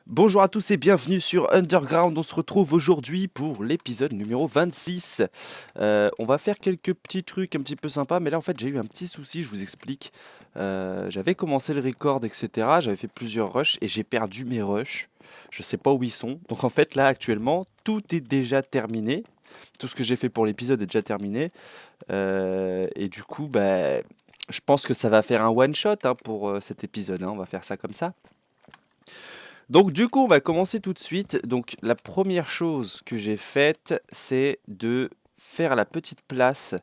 Bonjour à tous et bienvenue sur Underground. On se retrouve aujourd'hui pour l'épisode numéro 26. On va faire quelques petits trucs un petit peu sympas, mais là en fait j'ai eu un petit souci, je vous explique. J'avais commencé le record, etc. J'avais fait plusieurs rushs et j'ai perdu mes rushs. Je sais pas où ils sont. Donc en fait là actuellement tout est déjà terminé. Tout ce que j'ai fait pour l'épisode est déjà terminé. Et du coup, bah, je pense que ça va faire un one shot hein, pour cet épisode, hein. On va faire ça comme ça. Donc du coup, on va commencer tout de suite. Donc la première chose que j'ai faite, c'est de faire la petite place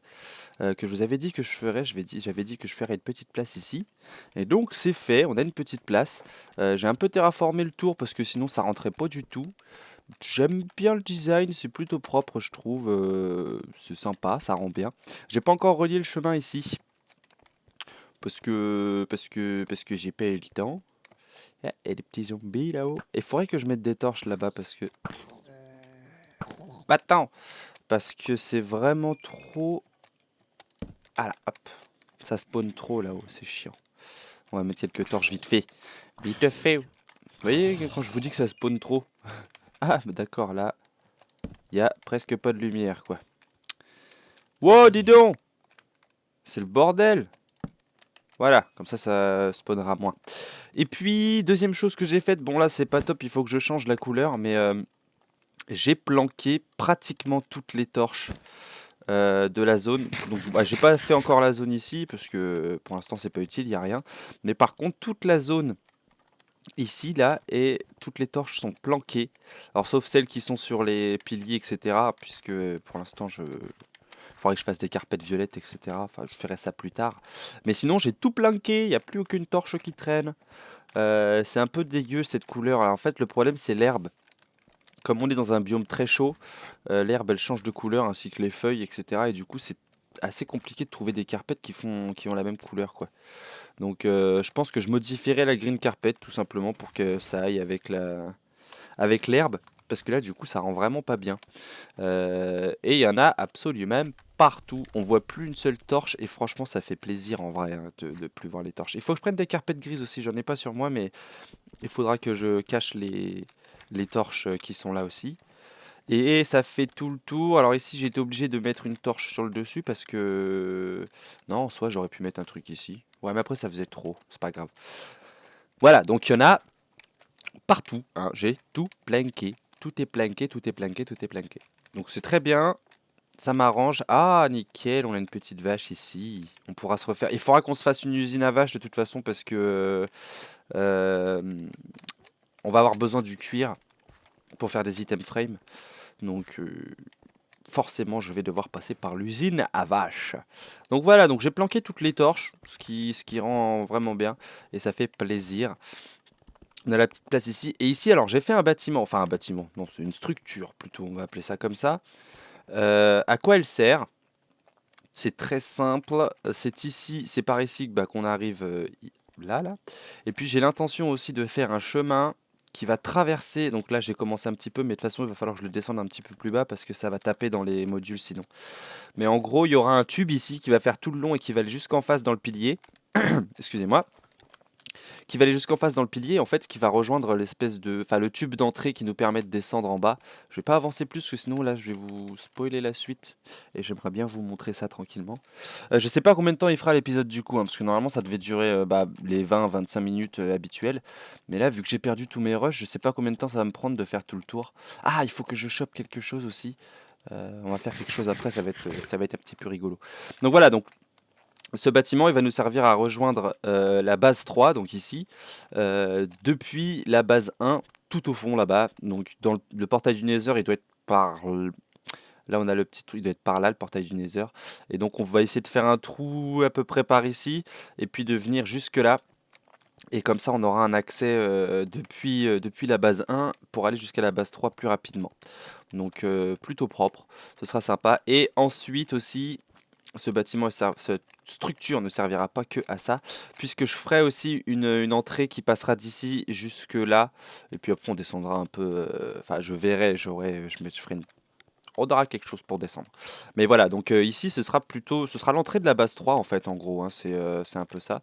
que je vous avais dit que je ferais. J'avais dit que je ferais une petite place ici. Et donc c'est fait, on a une petite place. J'ai un peu terraformé le tour parce que sinon ça rentrait pas du tout. J'aime bien le design, c'est plutôt propre je trouve. C'est sympa, ça rend bien. J'ai pas encore relié le chemin ici. Parce que j'ai pas eu le temps. Ah, et des petits zombies là-haut. Il faudrait que je mette des torches là-bas parce que... Bah, attends. Parce que c'est vraiment trop... Ah là, hop. Ça spawn trop là-haut, c'est chiant. On va mettre quelques torches vite fait. Vite fait. Vous voyez quand je vous dis que ça spawn trop. Ah, mais d'accord, là, il y a presque pas de lumière, quoi. Wow, dis donc. C'est le bordel. Voilà, comme ça spawnera moins. Et puis, deuxième chose que j'ai faite, bon là c'est pas top, il faut que je change la couleur, mais j'ai planqué pratiquement toutes les torches de la zone. Donc bah, j'ai pas fait encore la zone ici parce que pour l'instant c'est pas utile, il y a rien. Mais par contre toute la zone ici là et toutes les torches sont planquées. Alors sauf celles qui sont sur les piliers etc. Puisque pour l'instant je faudrait que je fasse des carpettes violettes etc. Enfin je ferai ça plus tard. Mais sinon j'ai tout planqué, il n'y a plus aucune torche qui traîne. C'est un peu dégueu cette couleur. Alors, en fait le problème c'est l'herbe. Comme on est dans un biome très chaud, l'herbe elle change de couleur ainsi que les feuilles, etc. Et du coup c'est assez compliqué de trouver des carpettes qui ont la même couleur quoi. Donc je pense que je modifierai la green carpet tout simplement pour que ça aille avec l'herbe. Parce que là du coup ça rend vraiment pas bien. Et il y en a absolument partout. On voit plus une seule torche et franchement ça fait plaisir en vrai hein, de plus voir les torches. Il faut que je prenne des carpettes grises aussi, j'en ai pas sur moi mais il faudra que je cache les torches qui sont là aussi. Et ça fait tout le tour. Alors ici, j'ai été obligé de mettre une torche sur le dessus parce que... Non, en soi, j'aurais pu mettre un truc ici. Ouais, mais après, ça faisait trop. C'est pas grave. Voilà, donc il y en a partout, hein. J'ai tout planqué. Tout est planqué, tout est planqué, tout est planqué. Donc c'est très bien. Ça m'arrange. Ah, nickel, on a une petite vache ici. On pourra se refaire. Il faudra qu'on se fasse une usine à vaches de toute façon parce que... euh, on va avoir besoin du cuir pour faire des items frame. Donc... forcément je vais devoir passer par l'usine à vaches. Donc voilà, donc j'ai planqué toutes les torches, ce qui rend vraiment bien, et ça fait plaisir. On a la petite place ici, et ici alors j'ai fait un bâtiment, enfin un bâtiment, non c'est une structure plutôt, on va appeler ça comme ça. À quoi elle sert? C'est très simple, c'est ici, c'est par ici bah, qu'on arrive là. Et puis j'ai l'intention aussi de faire un chemin qui va traverser, donc là j'ai commencé un petit peu, mais de toute façon il va falloir que je le descende un petit peu plus bas parce que ça va taper dans les modules sinon. Mais en gros, il y aura un tube ici qui va faire tout le long et qui va aller jusqu'en face dans le pilier. Excusez-moi. Qui va aller jusqu'en face dans le pilier, en fait, qui va rejoindre l'espèce de... Enfin, le tube d'entrée qui nous permet de descendre en bas. Je vais pas avancer plus, parce que sinon, là, je vais vous spoiler la suite. Et j'aimerais bien vous montrer ça tranquillement. Je sais pas combien de temps il fera l'épisode du coup, hein, parce que normalement, ça devait durer bah, les 20-25 minutes habituelles. Mais là, vu que j'ai perdu tous mes rushs, je sais pas combien de temps ça va me prendre de faire tout le tour. Ah, il faut que je chope quelque chose aussi. On va faire quelque chose après, ça va être un petit peu rigolo. Donc voilà, donc ce bâtiment, il va nous servir à rejoindre la base 3, donc ici, depuis la base 1, tout au fond là-bas. Donc dans le portail du Nether, il doit être là on a le petit trou, il doit être par là, le portail du Nether. Et donc on va essayer de faire un trou à peu près par ici, et puis de venir jusque là. Et comme ça, on aura un accès depuis la base 1 pour aller jusqu'à la base 3 plus rapidement. Donc plutôt propre, ce sera sympa. Et ensuite aussi, ce bâtiment, cette structure ne servira pas que à ça, puisque je ferai aussi une entrée qui passera d'ici jusque là, et puis après on descendra un peu, enfin je verrai, je ferai on aura quelque chose pour descendre. Mais voilà, donc ici ce sera l'entrée de la base 3 en fait, en gros, hein, c'est un peu ça.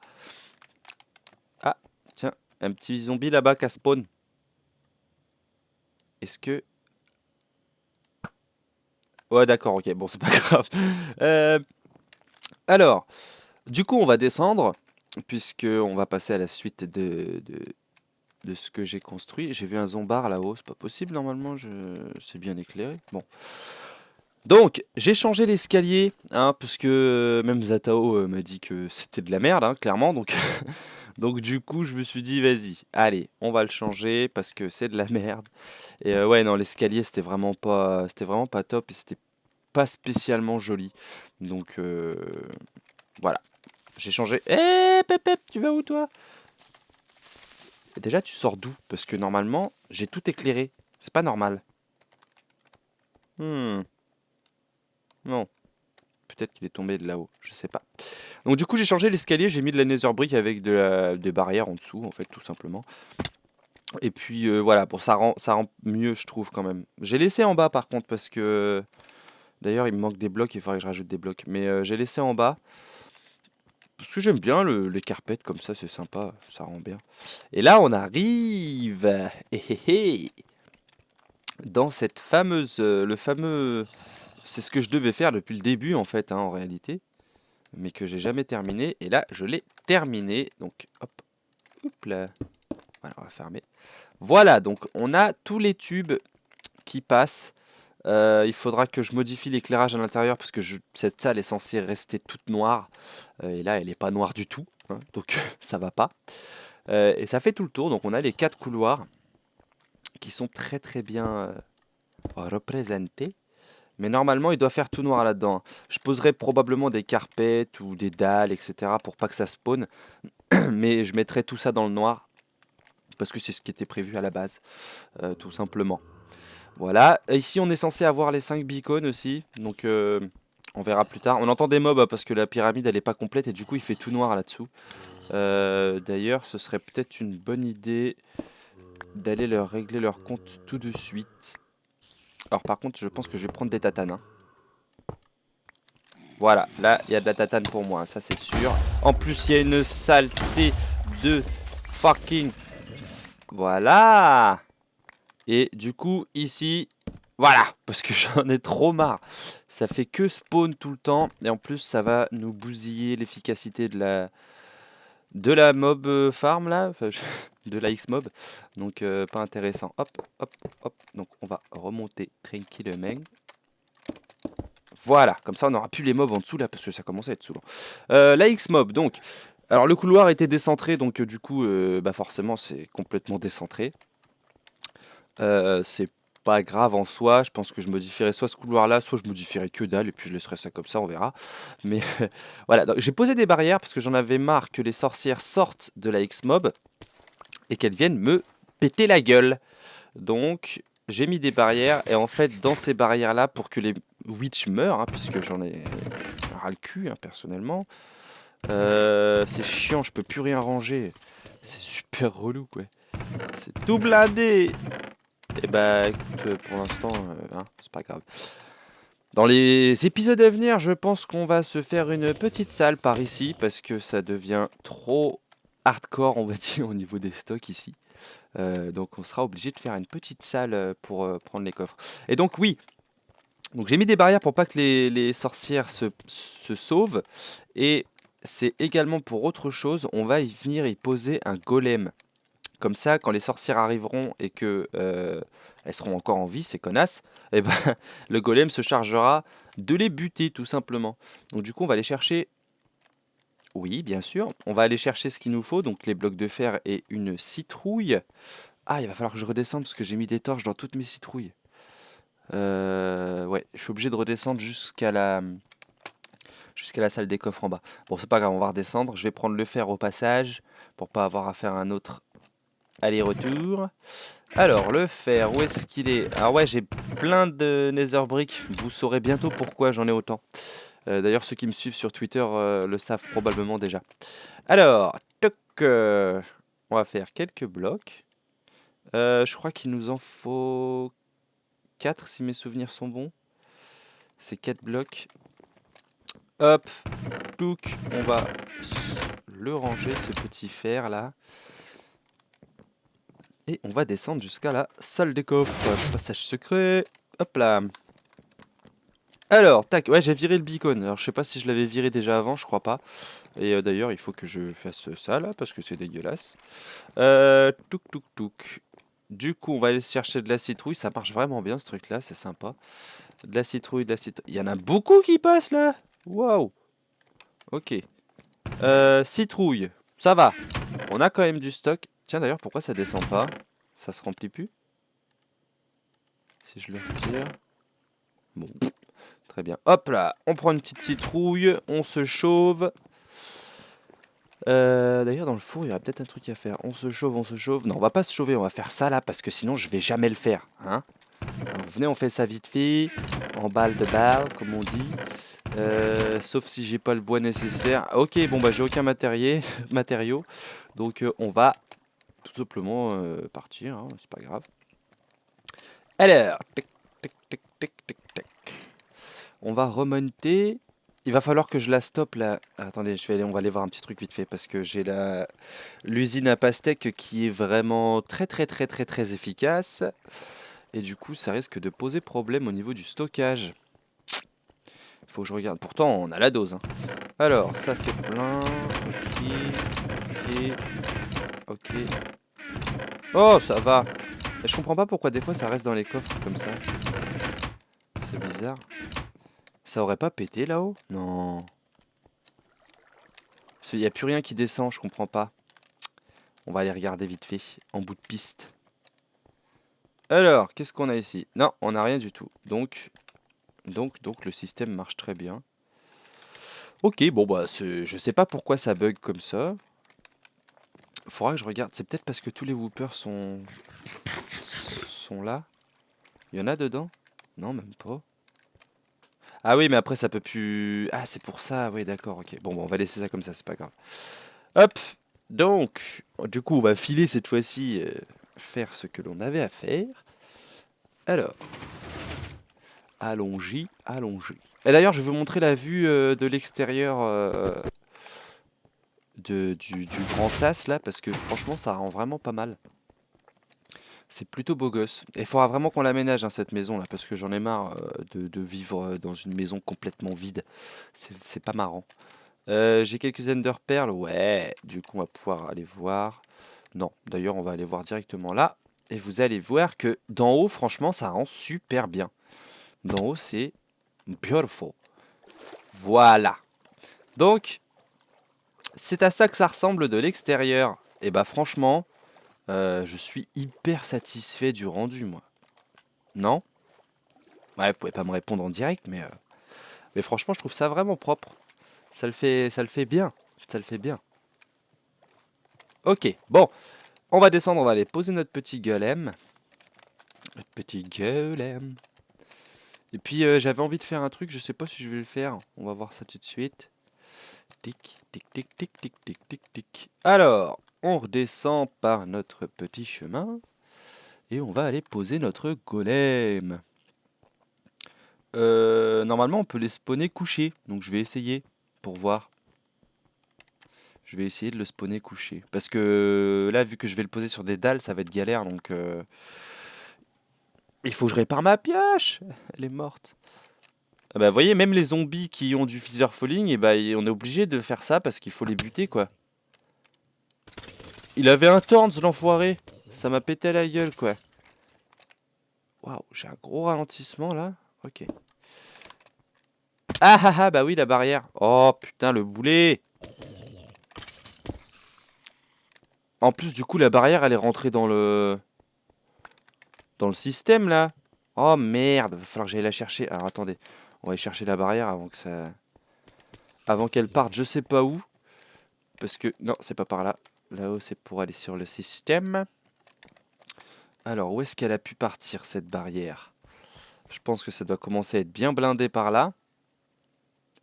Ah, tiens, un petit zombie là-bas qui a spawn. est-ce que... Ouais, d'accord, ok, bon, c'est pas grave. Alors, du coup, on va descendre, puisque on va passer à la suite de ce que j'ai construit. J'ai vu un zombard là-haut, c'est pas possible, normalement, c'est bien éclairé. Bon. Donc, j'ai changé l'escalier, hein, parce que même Zatao m'a dit que c'était de la merde, hein, clairement, donc... Donc du coup, je me suis dit, vas-y, allez, on va le changer parce que c'est de la merde. Et ouais, non, l'escalier, c'était vraiment pas top et c'était pas spécialement joli. Donc voilà, j'ai changé. Eh, Pep, Pep, tu vas où toi? Déjà, tu sors d'où? Parce que normalement, j'ai tout éclairé. C'est pas normal. Hmm, non. Peut-être qu'il est tombé de là-haut, je sais pas. Donc du coup, j'ai changé l'escalier, j'ai mis de la nether brick avec des barrières en dessous, en fait, tout simplement. Et puis voilà, bon, ça rend mieux, je trouve, quand même. J'ai laissé en bas, par contre, parce que... D'ailleurs, il me manque des blocs, il faudrait que je rajoute des blocs. Mais j'ai laissé en bas, parce que j'aime bien les carpettes, comme ça, c'est sympa, ça rend bien. Et là, on arrive hé, hé, hé, dans cette fameuse... le fameux... C'est ce que je devais faire depuis le début, en fait, hein, en réalité. Mais que j'ai jamais terminé. Et là, je l'ai terminé. Donc, hop, hop là. Voilà, on va fermer. Voilà, donc on a tous les tubes qui passent. Il faudra que je modifie l'éclairage à l'intérieur parce que cette salle est censée rester toute noire. Et là, elle n'est pas noire du tout, hein, donc ça va pas. Et ça fait tout le tour. Donc on a les 4 couloirs qui sont très très bien représentés. Mais normalement, il doit faire tout noir là-dedans. Je poserai probablement des carpettes ou des dalles, etc. pour pas que ça spawn. Mais je mettrai tout ça dans le noir parce que c'est ce qui était prévu à la base, tout simplement. Voilà, ici on est censé avoir les 5 beacons aussi, donc on verra plus tard. On entend des mobs parce que la pyramide elle est pas complète et du coup il fait tout noir là-dessous. D'ailleurs ce serait peut-être une bonne idée d'aller leur régler leur compte tout de suite. Alors par contre je pense que je vais prendre des tatanes. Hein. Voilà, là il y a de la tatane pour moi, ça c'est sûr. En plus il y a une saleté de fucking... Voilà. Et du coup ici... Voilà, parce que j'en ai trop marre. Ça fait que spawn tout le temps. Et en plus, ça va nous bousiller l'efficacité de la mob farm là. Enfin, de la X-mob. Donc, pas intéressant. Hop, hop, hop. Donc, on va remonter tranquillement. Voilà, comme ça, on n'aura plus les mobs en dessous là. Parce que ça commence à être saoulant. La X-mob, donc. Alors, le couloir était décentré. Donc, du coup, bah, forcément, c'est complètement décentré. C'est pas grave en soi, je pense que je modifierai soit ce couloir là, soit je modifierai que dalle et puis je laisserai ça comme ça, on verra. Mais voilà, j'ai posé des barrières parce que j'en avais marre que les sorcières sortent de la X-Mob et qu'elles viennent me péter la gueule. Donc j'ai mis des barrières et en fait dans ces barrières là pour que les witch meurent, hein, puisque j'en ai ras le cul hein, personnellement. C'est chiant, je peux plus rien ranger. C'est super relou quoi. C'est tout blindé. Et bah écoute, pour l'instant, hein, c'est pas grave. Dans les épisodes à venir, je pense qu'on va se faire une petite salle par ici, parce que ça devient trop hardcore, on va dire, au niveau des stocks ici. Donc on sera obligé de faire une petite salle pour prendre les coffres. Et donc oui, donc j'ai mis des barrières pour pas que les sorcières se sauvent. Et c'est également pour autre chose, on va y venir y poser un golem. Comme ça, quand les sorcières arriveront et que elles seront encore en vie, ces connasses, et ben, le golem se chargera de les buter, tout simplement. Donc du coup, on va aller chercher... Oui, bien sûr. On va aller chercher ce qu'il nous faut, donc les blocs de fer et une citrouille. Ah, il va falloir que je redescende parce que j'ai mis des torches dans toutes mes citrouilles. Ouais, je suis obligé de redescendre jusqu'à la salle des coffres en bas. Bon, c'est pas grave, on va redescendre. Je vais prendre le fer au passage pour pas avoir à faire un autre aller-retour. Alors, le fer, où est-ce qu'il est? Alors ouais, j'ai plein de nether brick. Vous saurez bientôt pourquoi j'en ai autant. D'ailleurs, ceux qui me suivent sur Twitter le savent probablement déjà. Alors, toc, on va faire quelques blocs. Je crois qu'il nous en faut 4 si mes souvenirs sont bons. C'est 4 blocs. Hop, touc, on va le ranger, ce petit fer là. Et on va descendre jusqu'à la salle des coffres. Passage secret. Hop là. Alors, tac, ouais, j'ai viré le beacon. Alors, je sais pas si je l'avais viré déjà avant, je crois pas. Et d'ailleurs, il faut que je fasse ça là, parce que c'est dégueulasse. Touk touk touk. Du coup, on va aller chercher de la citrouille. Ça marche vraiment bien ce truc là, c'est sympa. De la citrouille, de la citrouille. Il y en a beaucoup qui passent là. Waouh. Ok. Citrouille. Ça va. On a quand même du stock. Tiens, d'ailleurs, pourquoi ça descend pas? Ça se remplit plus? Si je le retire. Bon. Très bien. Hop là. On prend une petite citrouille. On se chauffe. D'ailleurs, dans le four, il y aura peut-être un truc à faire. On se chauffe, on se chauffe. Non, on va pas se chauffer. On va faire ça là parce que sinon, je vais jamais le faire. Hein? Alors, venez, on fait ça vite fait. En balle de balle, comme on dit. Sauf si j'ai pas le bois nécessaire. Ok, bon bah j'ai aucun matériau. Donc on va tout simplement partir, hein, c'est pas grave. Alors, tic, tic, tic, tic, tic, tic. On va remonter. Il va falloir que je la stoppe là. Attendez, on va aller voir un petit truc vite fait parce que j'ai l'usine à pastèque qui est vraiment très très très très très efficace. Et du coup, ça risque de poser problème au niveau du stockage. Il faut que je regarde. Pourtant, on a la dose. Hein. Alors, ça c'est plein. Ok. Ok. Oh, ça va. Et je comprends pas pourquoi des fois ça reste dans les coffres comme ça. C'est bizarre. Ça aurait pas pété là-haut? Non. Il n'y a plus rien qui descend, je comprends pas. On va aller regarder vite fait, en bout de piste. Alors, qu'est-ce qu'on a ici? Non, on n'a rien du tout. Donc, le système marche très bien. Ok, bon bah, je sais pas pourquoi ça bug comme ça. Faudra que je regarde. C'est peut-être parce que tous les whoopers sont là. Il y en a dedans? Non, même pas. Ah oui, mais après ça peut plus... Ah, c'est pour ça, oui, d'accord, ok. Bon, on va laisser ça comme ça, c'est pas grave. Hop. Donc, du coup, on va filer cette fois-ci, faire ce que l'on avait à faire. Alors, allons-y, allons-y. Et d'ailleurs, je vais vous montrer la vue de l'extérieur du grand sas, là, parce que franchement, ça rend vraiment pas mal. C'est plutôt beau gosse. Et il faudra vraiment qu'on l'aménage, hein, cette maison, là, parce que j'en ai marre de vivre dans une maison complètement vide. C'est pas marrant. J'ai quelques Ender Pearls, ouais. Du coup, on va pouvoir aller voir. Non, d'ailleurs, on va aller voir directement là. Et vous allez voir que d'en haut, franchement, ça rend super bien. D'en haut, c'est beautiful. Voilà. Donc, c'est à ça que ça ressemble de l'extérieur. Et bah, franchement, je suis hyper satisfait du rendu, moi. Non? Ouais, vous pouvez pas me répondre en direct, mais franchement, je trouve ça vraiment propre. Ça le fait bien. Ça le fait bien. Ok, bon. On va descendre, on va aller poser notre petit golem. Notre petit golem. Et puis j'avais envie de faire un truc, je sais pas si je vais le faire. On va voir ça tout de suite. Tic, tic, tic, tic, tic, tic, tic, tic. Alors, on redescend par notre petit chemin. Et on va aller poser notre golem. Normalement, on peut les spawner couchés. Donc je vais essayer pour voir. Je vais essayer de le spawner couché. Parce que là, vu que je vais le poser sur des dalles, ça va être galère. Donc il faut que je répare ma pioche. Elle est morte. Ah bah, vous voyez, même les zombies qui ont du Feather Falling, et bah, on est obligé de faire ça parce qu'il faut les buter, quoi. Il avait un Thorns, l'enfoiré. Ça m'a pété à la gueule, quoi. Waouh, j'ai un gros ralentissement, là. Ok. Ah ah ah, bah oui, la barrière. Oh, putain, le boulet. En plus, du coup, la barrière, elle est rentrée dans le... Dans le système, là. Oh, merde. Va falloir que j'aille la chercher. Alors, attendez. On va aller chercher la barrière avant que ça... Avant qu'elle parte, je sais pas où. Parce que... Non, c'est pas par là. Là-haut, c'est pour aller sur le système. Alors, où est-ce qu'elle a pu partir, cette barrière? Je pense que ça doit commencer à être bien blindé par là.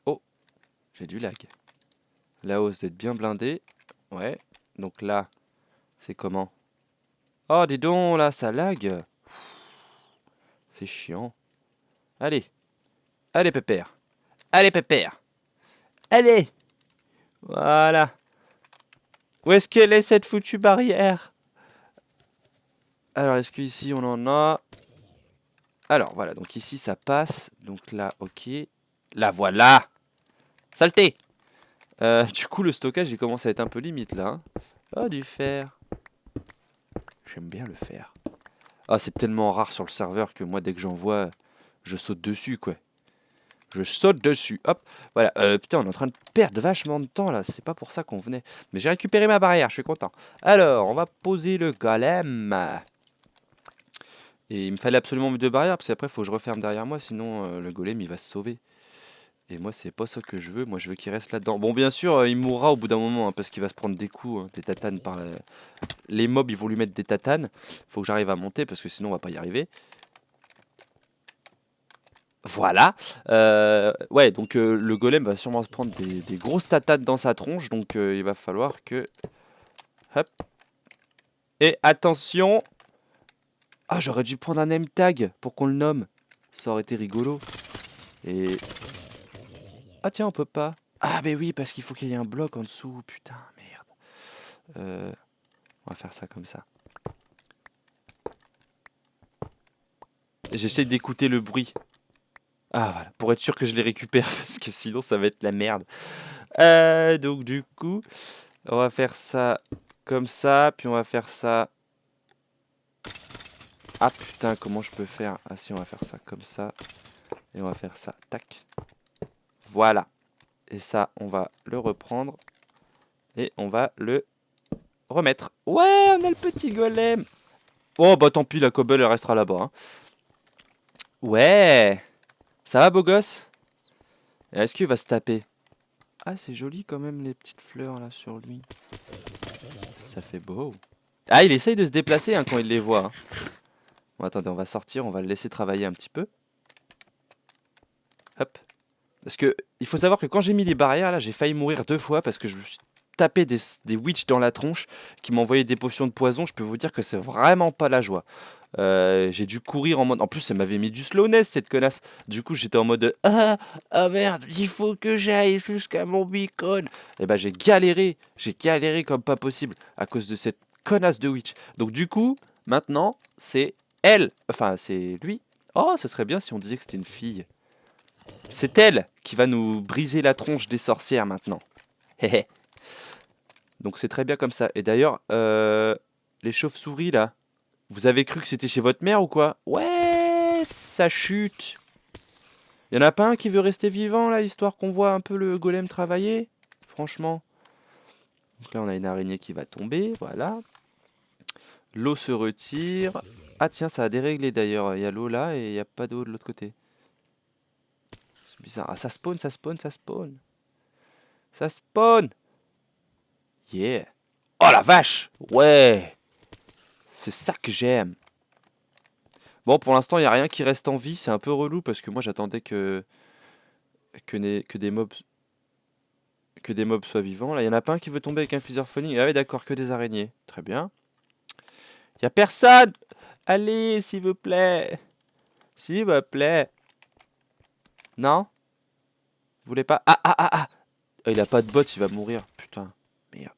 Oh, j'ai du lag. Là-haut, ça doit être bien blindé. Ouais, donc là, c'est comment? Oh, dis donc, là, ça lag. C'est chiant. Allez, allez, pépère. Allez, pépère. Allez. Voilà. Où est-ce qu'elle est, cette foutue barrière? Alors, est-ce qu'ici, on en a? Alors, voilà. Donc ici, ça passe. Donc là, ok. Là, voilà. Saleté. Du coup, le stockage, il commence à être un peu limite, là. Hein. Oh, du fer. J'aime bien le fer. Ah, c'est tellement rare sur le serveur que moi, dès que j'en vois, je saute dessus, quoi. Je saute dessus. Hop. Voilà. Putain, on est en train de perdre vachement de temps, là. C'est pas pour ça qu'on venait. Mais j'ai récupéré ma barrière, je suis content. Alors, on va poser le golem. Et il me fallait absolument deux barrières, parce qu'après, il faut que je referme derrière moi, sinon le golem, il va se sauver. Et moi, c'est pas ça que je veux. Moi, je veux qu'il reste là-dedans. Bon, bien sûr, il mourra au bout d'un moment, hein, parce qu'il va se prendre des coups, des tatanes par les mobs, ils vont lui mettre des tatanes. Faut que j'arrive à monter, parce que sinon, on va pas y arriver. Voilà. Ouais, donc le golem va sûrement se prendre des grosses tatanes dans sa tronche, donc il va falloir que... Hop. Et attention. Ah, j'aurais dû prendre un name tag pour qu'on le nomme. Ça aurait été rigolo. Et... Ah tiens, on peut pas. Ah mais oui, parce qu'il faut qu'il y ait un bloc en dessous. Putain, merde. On va faire ça comme ça. J'essaie d'écouter le bruit. Ah voilà, pour être sûr que je les récupère, parce que sinon ça va être la merde. Donc du coup, on va faire ça comme ça, puis on va faire ça... Ah putain, comment je peux faire? Ah si, on va faire ça comme ça, et on va faire ça, tac. Voilà. Et ça, on va le reprendre, et on va le remettre. Ouais, on a le petit golem. Oh bah tant pis, la cobble elle restera là-bas. Hein. Ouais. Ça va beau gosse? Est-ce qu'il va se taper? Ah c'est joli quand même les petites fleurs là sur lui. Ça fait beau. Ah il essaye de se déplacer hein, quand il les voit. Hein. Bon attendez, on va sortir, on va le laisser travailler un petit peu. Hop. Parce que il faut savoir que quand j'ai mis les barrières là, j'ai failli mourir 2 fois parce que je me suis tapé des witch dans la tronche qui m'envoyaient des potions de poison. Je peux vous dire que c'est vraiment pas la joie. J'ai dû courir en mode... En plus, ça m'avait mis du slowness, cette connasse. Du coup, j'étais en mode... Ah merde, il faut que j'aille jusqu'à mon beacon. Et bah, j'ai galéré comme pas possible à cause de cette connasse de witch. Donc du coup, maintenant, c'est elle. Enfin, c'est lui. Oh, ce serait bien si on disait que c'était une fille. C'est elle qui va nous briser la tronche des sorcières maintenant. Hé Donc c'est très bien comme ça. Et d'ailleurs, les chauves-souris là, vous avez cru que c'était chez votre mère ou quoi? Ouais, ça chute. Y en a pas un qui veut rester vivant là, histoire qu'on voit un peu le golem travailler? Franchement. Donc là, on a une araignée qui va tomber, voilà. L'eau se retire. Ah tiens, ça a déréglé d'ailleurs. Il y a l'eau là et il n'y a pas d'eau de l'autre côté. C'est bizarre. Ah, ça spawn, ça spawn, ça spawn. Ça spawn. Yeah. Oh la vache. Ouais. C'est ça que j'aime. Bon, pour l'instant, il n'y a rien qui reste en vie. C'est un peu relou parce que moi, j'attendais que des mobs soient vivants. Là, il y en a pas un qui veut tomber avec un Feather Falling. Ah oui, d'accord, que des araignées. Très bien. Il y a personne. Allez, s'il vous plaît. S'il vous plaît. Non? Vous voulez pas? Ah, ah, ah, ah. Oh, il a pas de bot, il va mourir. Putain, merde.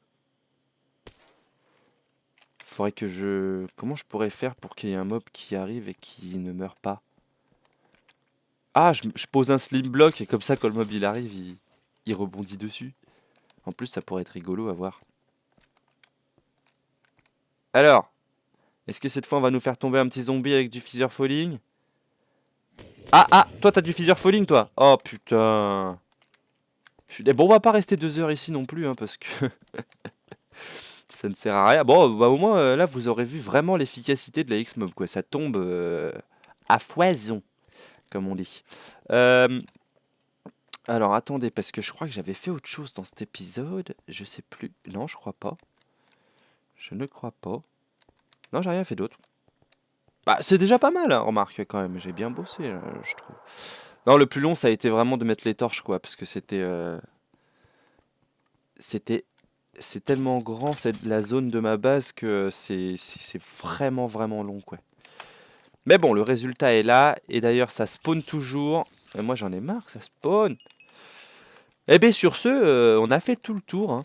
Faudrait que je... Comment je pourrais faire pour qu'il y ait un mob qui arrive et qui ne meurt pas? Ah, je pose un slim block et comme ça, quand le mob il arrive, il rebondit dessus. En plus, ça pourrait être rigolo à voir. Alors, est-ce que cette fois, on va nous faire tomber un petit zombie avec du Feather Falling? Ah, ah, toi, t'as du Feather Falling, toi? Oh, putain. Bon, on va pas rester 2 heures ici non plus, hein, parce que ça ne sert à rien. Bon, bah, au moins, là, vous aurez vu vraiment l'efficacité de la X-Mob, quoi. Ça tombe à foison, comme on dit. Alors, attendez, parce que je crois que j'avais fait autre chose dans cet épisode. Je sais plus. Non, je crois pas. Je ne crois pas. Non, j'ai rien fait d'autre. Bah, c'est déjà pas mal, hein, remarque, quand même. J'ai bien bossé, là, je trouve. Non, le plus long, ça a été vraiment de mettre les torches, quoi, parce que c'était... C'est tellement grand, la zone de ma base, que c'est vraiment, vraiment long, quoi. Mais bon, le résultat est là, et d'ailleurs, ça spawn toujours. Et moi, j'en ai marre que ça spawn. Eh bien, sur ce, on a fait tout le tour, hein.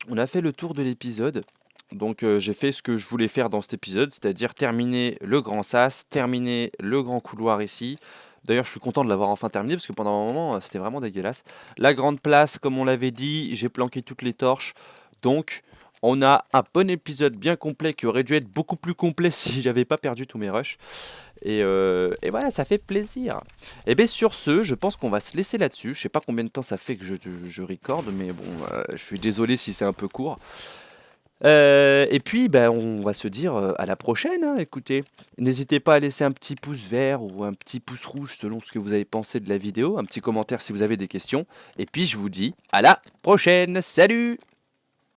On a fait le tour de l'épisode. Donc j'ai fait ce que je voulais faire dans cet épisode, c'est-à-dire terminer le grand sas, terminer le grand couloir ici. D'ailleurs, je suis content de l'avoir enfin terminé parce que pendant un moment, c'était vraiment dégueulasse. La grande place, comme on l'avait dit, j'ai planqué toutes les torches. Donc, on a un bon épisode bien complet qui aurait dû être beaucoup plus complet si j'avais pas perdu tous mes rushs. Et voilà, ça fait plaisir. Et bien sur ce, je pense qu'on va se laisser là-dessus. Je sais pas combien de temps ça fait que je recorde, mais bon, je suis désolé si c'est un peu court. Et puis, ben, on va se dire à la prochaine, hein, écoutez. N'hésitez pas à laisser un petit pouce vert ou un petit pouce rouge selon ce que vous avez pensé de la vidéo, un petit commentaire si vous avez des questions. Et puis, je vous dis à la prochaine. Salut!